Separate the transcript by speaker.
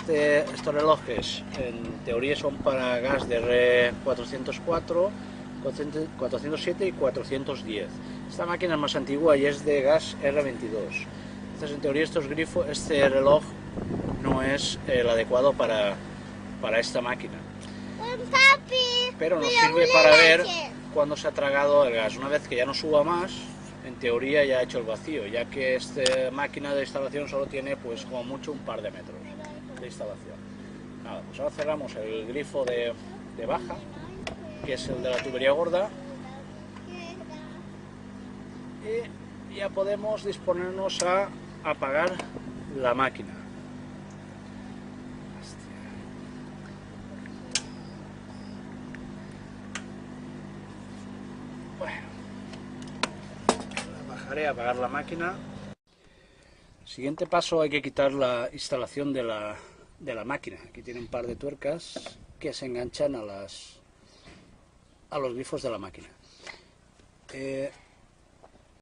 Speaker 1: estos relojes en teoría son para gas de R404, 407 y 410. Esta máquina es más antigua y es de gas R22. Entonces, en teoría, este reloj no es el adecuado para esta máquina. Pero nos sirve para ver cuándo se ha tragado el gas. Una vez que ya no suba más, en teoría ya ha hecho el vacío, ya que esta máquina de instalación solo tiene pues como mucho un par de metros de instalación. Nada, pues ahora cerramos el grifo de baja, que es el de la tubería gorda, y ya podemos disponernos a apagar la máquina. Bueno, bajaré a apagar la máquina. Siguiente paso, hay que quitar la instalación de la máquina. Aquí tiene un par de tuercas que se enganchan a los grifos de la máquina.